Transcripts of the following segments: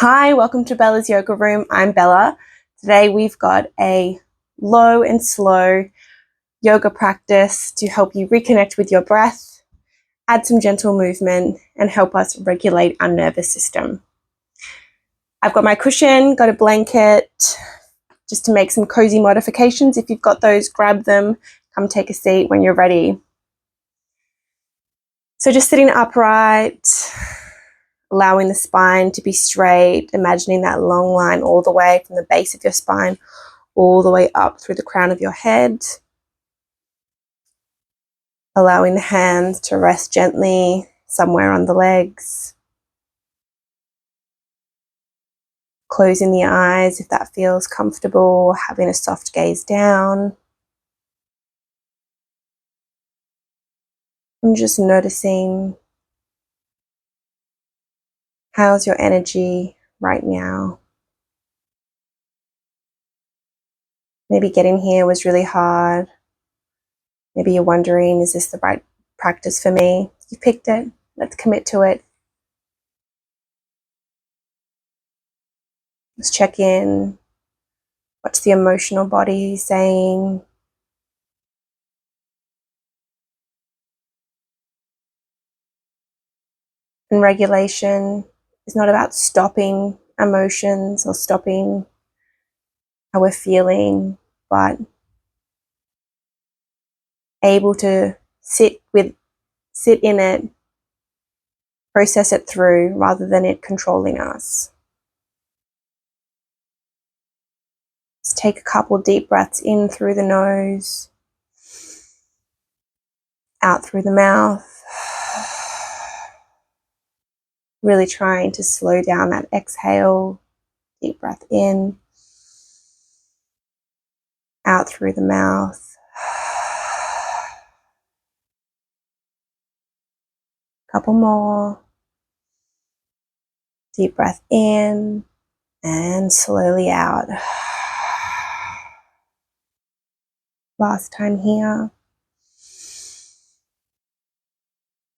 Hi, welcome to Bella's Yoga Room. I'm Bella. Today we've got a low and slow yoga practice to help you reconnect with your breath, add some gentle movement, and help us regulate our nervous system. I've got my cushion, got a blanket, just to make some cozy modifications. If you've got those, grab them. Come take a seat when you're ready. So just sitting upright, allowing the spine to be straight, imagining that long line all the way from the base of your spine, all the way up through the crown of your head. Allowing the hands to rest gently somewhere on the legs. Closing the eyes if that feels comfortable, having a soft gaze down. And just noticing, how's your energy right now? Maybe getting here was really hard. Maybe you're wondering, is this the right practice for me? You picked it. Let's commit to it. Let's check in. What's the emotional body saying? And regulation is not about stopping emotions or stopping how we're feeling, but able to sit in it, process it through rather than it controlling us. Let's take a couple deep breaths in through the nose, out through the mouth. Really trying to slow down that exhale. Deep breath in, out through the mouth. Couple more. Deep breath in and slowly out. Last time here.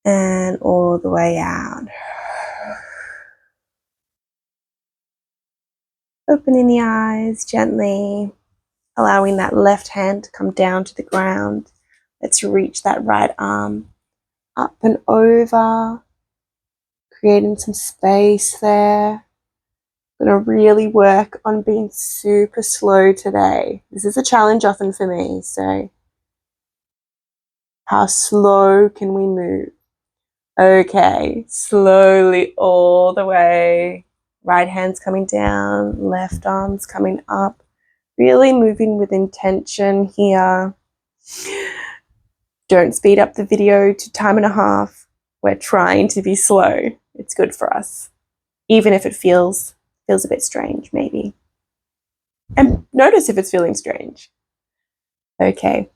And all the way out. Opening the eyes gently, allowing that left hand to come down to the ground. Let's reach that right arm up and over, creating some space there. I'm going to really work on being super slow today. This is a challenge often for me, so how slow can we move? Okay, slowly all the way. Right hand's coming down, left arm's coming up. Really moving with intention here. Don't speed up the video to 1.5. We're trying to be slow. It's good for us. Even if it feels a bit strange, maybe. And notice if it's feeling strange. Okay,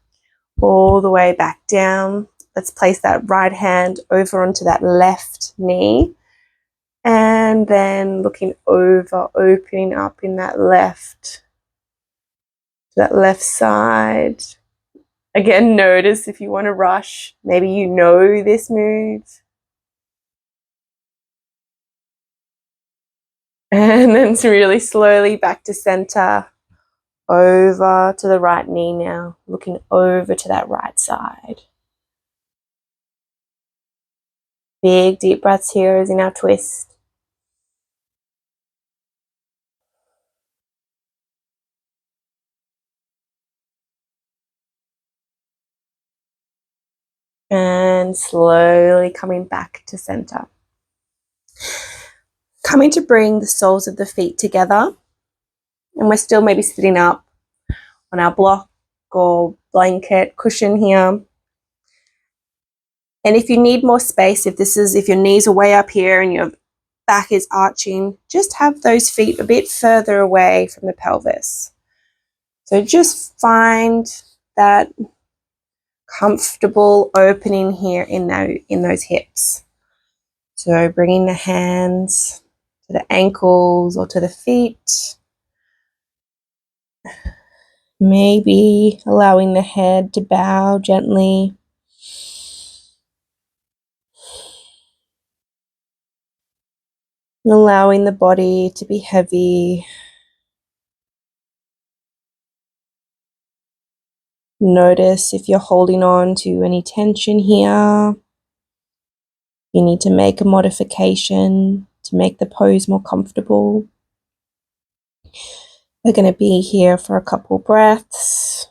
all the way back down. Let's place that right hand over onto that left knee. And then looking over, opening up in that left side. Again, notice if you want to rush. Maybe you know this move. And then really slowly back to center. Over to the right knee now. Looking over to that right side. Big deep breaths here as in our twist. And slowly coming back to center. Coming to bring the soles of the feet together. And we're still maybe sitting up on our block or blanket cushion here. And if you need more space, if your knees are way up here and your back is arching, just have those feet a bit further away from the pelvis. So just find that comfortable opening here in those hips. So bringing the hands to the ankles or to the feet. Maybe allowing the head to bow gently. Allowing the body to be heavy. Notice if you're holding on to any tension here. You need to make a modification to make the pose more comfortable. We're going to be here for a couple breaths.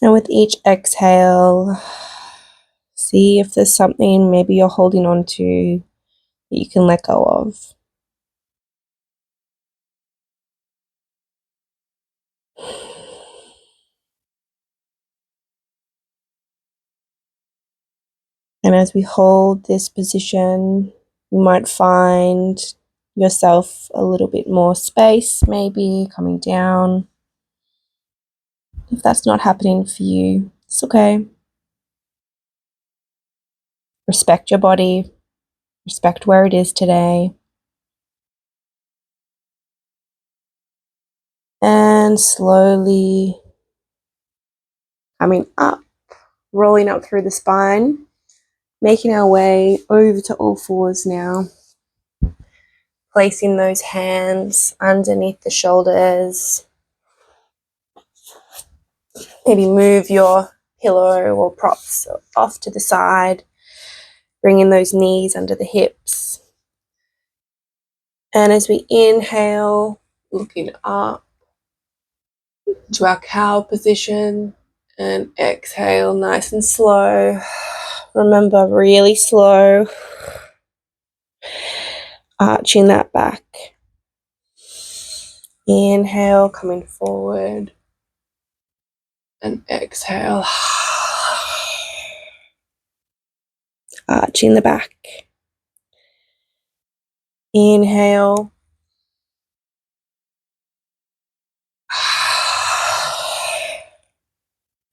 And with each exhale, see if there's something maybe you're holding on to that you can let go of. And as we hold this position, you might find yourself a little bit more space, maybe coming down. If that's not happening for you, it's okay. Respect your body, respect where it is today. And slowly coming up, rolling up through the spine, making our way over to all fours now. Placing those hands underneath the shoulders. Maybe move your pillow or props off to the side. Bringing those knees under the hips. And as we inhale, looking up to our cow position, and exhale nice and slow. Remember, really slow. Arching that back. Inhale, coming forward. And exhale. Arching the back. Inhale.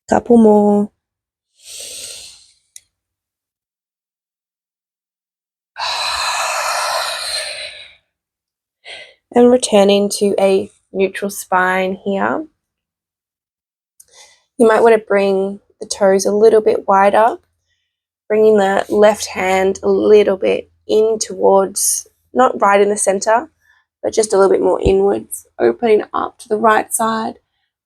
Couple more. And returning to a neutral spine here. You might want to bring the toes a little bit wider, bringing the left hand a little bit in towards, not right in the center, but just a little bit more inwards, opening up to the right side,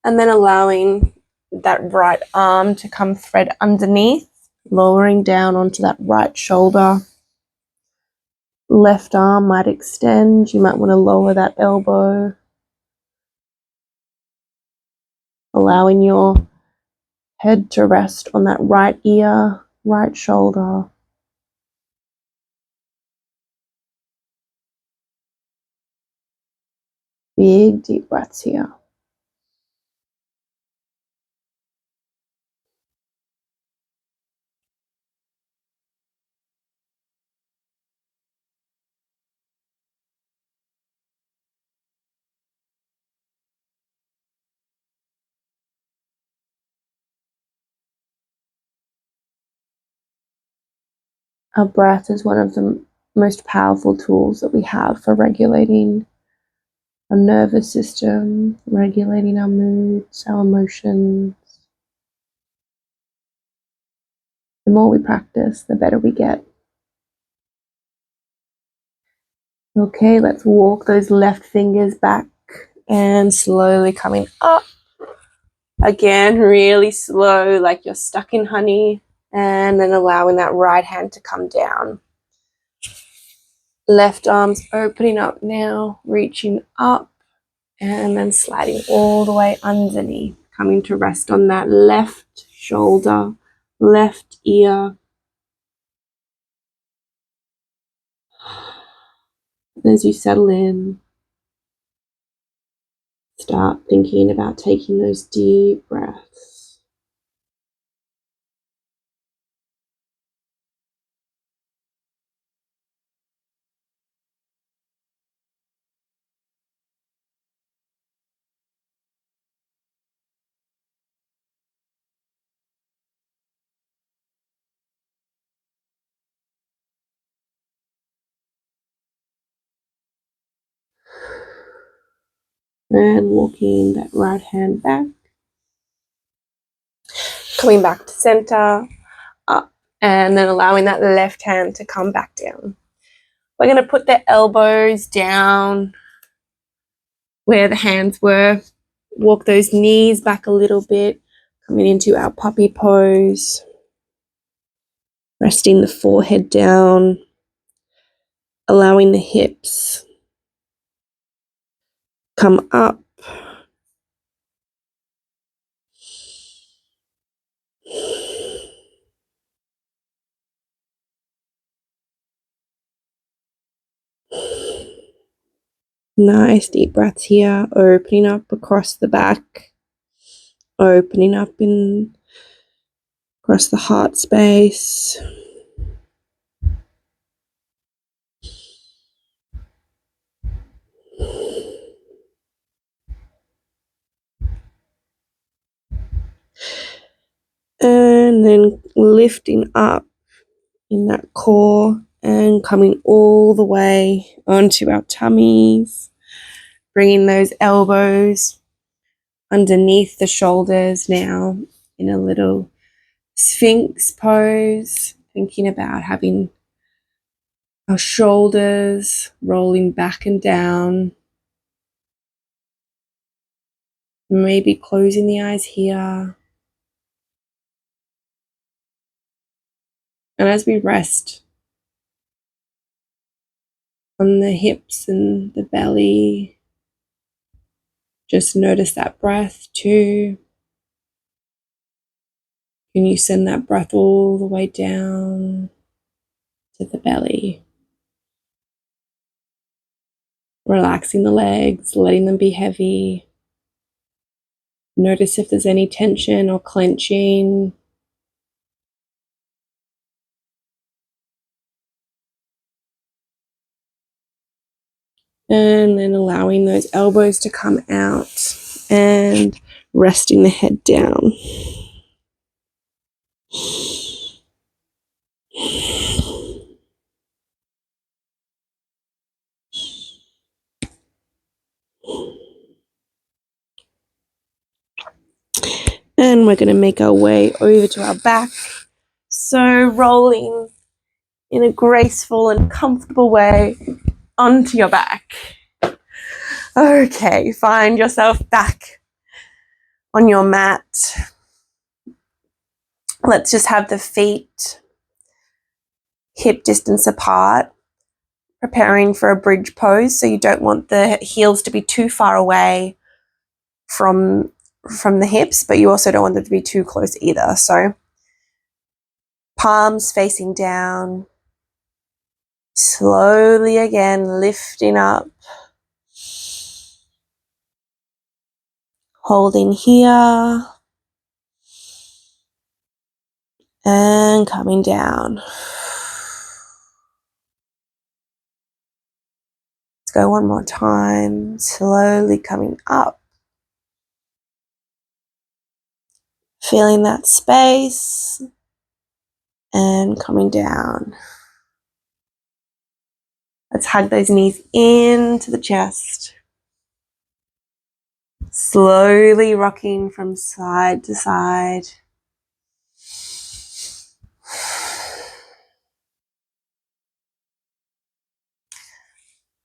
and then allowing that right arm to come thread underneath, lowering down onto that right shoulder. Left arm might extend. You might want to lower that elbow, allowing your head to rest on that right ear, right shoulder. Big deep breaths here. Our breath is one of the most powerful tools that we have for regulating our nervous system, regulating our moods, our emotions. The more we practice, the better we get. Okay, let's walk those left fingers back and slowly coming up. Again, really slow, like you're stuck in honey, and then allowing that right hand to come down. Left arm's opening up now, reaching up, and then sliding all the way underneath, coming to rest on that left shoulder, left ear. As you settle in, start thinking about taking those deep breaths. And walking that right hand back. Coming back to center, up, and then allowing that left hand to come back down. We're going to put the elbows down where the hands were. Walk those knees back a little bit, coming into our puppy pose. Resting the forehead down, allowing the hips come up. Nice deep breaths here, opening up across the back, opening up across the heart space. And then lifting up in that core and coming all the way onto our tummies, bringing those elbows underneath the shoulders now in a little Sphinx pose, thinking about having our shoulders rolling back and down, maybe closing the eyes here. And as we rest on the hips and the belly, just notice that breath too. Can you send that breath all the way down to the belly? Relaxing the legs, letting them be heavy. Notice if there's any tension or clenching. And then allowing those elbows to come out and resting the head down. And we're going to make our way over to our back. So rolling in a graceful and comfortable way onto your back. Okay, find yourself back on your mat. Let's just have the feet hip distance apart, preparing for a bridge pose. So you don't want the heels to be too far away from the hips, but you also don't want them to be too close either. So palms facing down, slowly again lifting up, holding here, and coming down. Let's go one more time, slowly coming up, feeling that space, and coming down. Let's hug those knees into the chest. Slowly rocking from side to side.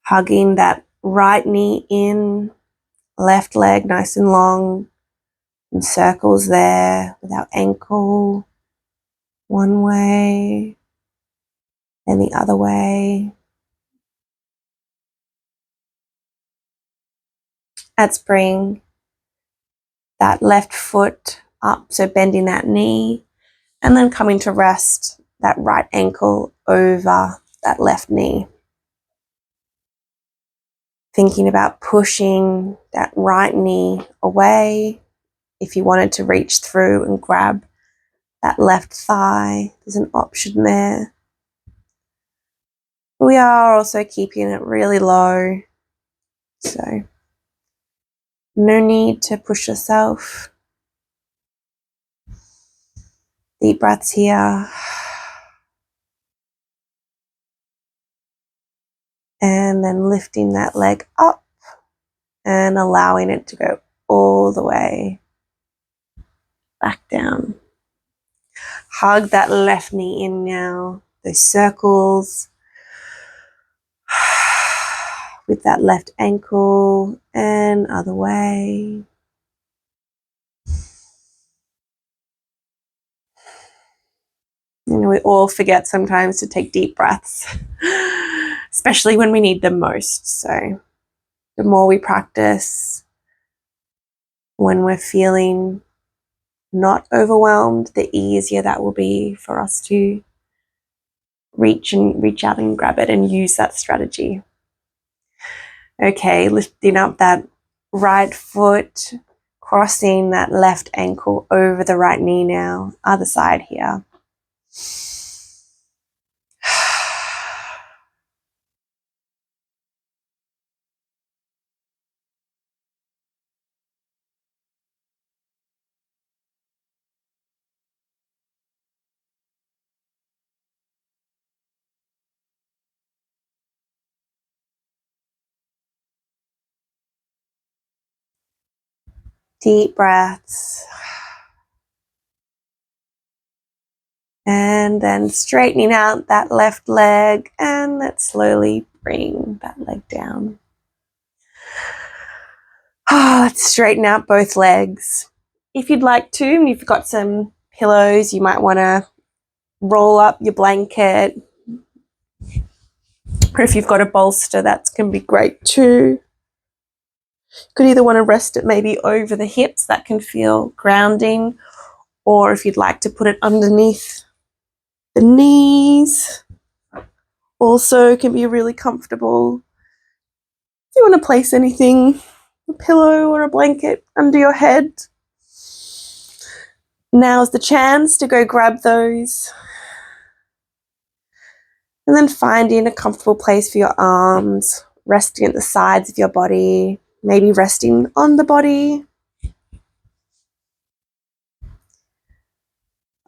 Hugging that right knee in, left leg nice and long, and circles there with our ankle one way and the other way. Let's bring that left foot up, so bending that knee, and then coming to rest that right ankle over that left knee. Thinking about pushing that right knee away. If you wanted to reach through and grab that left thigh, there's an option there. We are also keeping it really low, so no need to push yourself. Deep breaths here. And then lifting that leg up and allowing it to go all the way back down. hug that left knee in now, those circles with that left ankle and other way. You know, we all forget sometimes to take deep breaths, especially when we need them most. So the more we practice when we're feeling not overwhelmed, the easier that will be for us to reach out and grab it and use that strategy. Okay, lifting up that right foot, crossing that left ankle over the right knee now, other side here. Deep breaths. And then straightening out that left leg, and let's slowly bring that leg down. Let's straighten out both legs. If you'd like to, and you've got some pillows, you might want to roll up your blanket. Or if you've got a bolster, that can be great too. You could either want to rest it maybe over the hips, that can feel grounding, or if you'd like to put it underneath the knees, also can be really comfortable. If you want to place anything, a pillow or a blanket under your head, now's the chance to go grab those. And then finding a comfortable place for your arms, resting at the sides of your body, maybe resting on the body.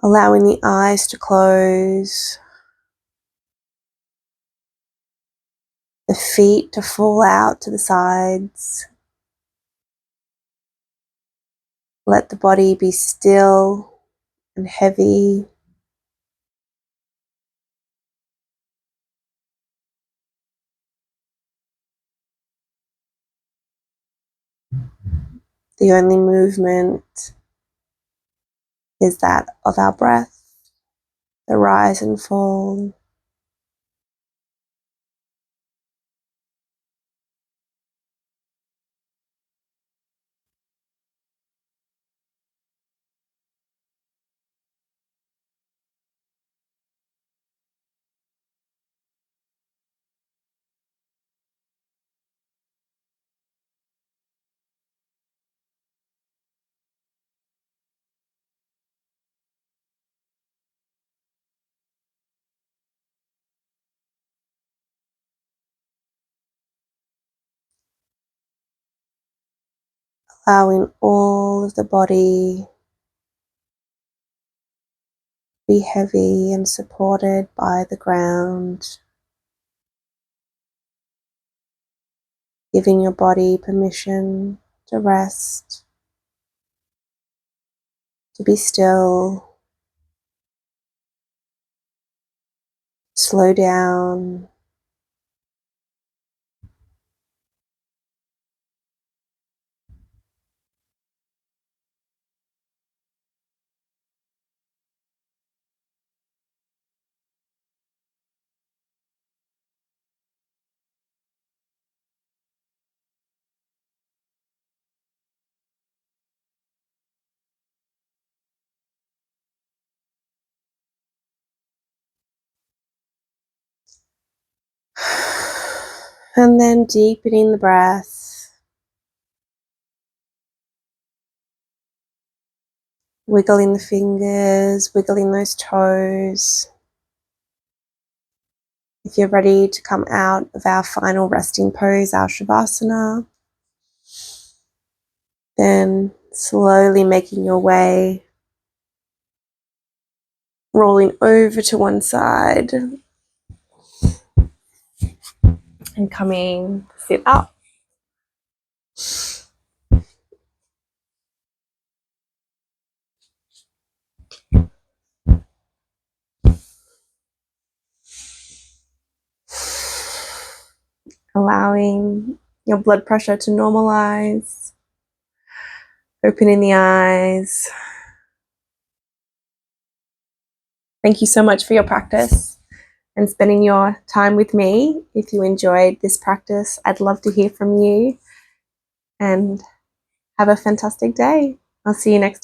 Allowing the eyes to close, the feet to fall out to the sides. Let the body be still and heavy. The only movement is that of our breath, the rise and fall. Allowing all of the body be heavy and supported by the ground. Giving your body permission to rest, to be still, slow down. And then deepening the breath, wiggling the fingers, wiggling those toes. If you're ready to come out of our final resting pose, our Shavasana, then slowly making your way, rolling over to one side and coming, sit up. allowing your blood pressure to normalize, opening the eyes. Thank you so much for your practice and spending your time with me. If you enjoyed this practice, I'd love to hear from you, and have a fantastic day. I'll see you next time.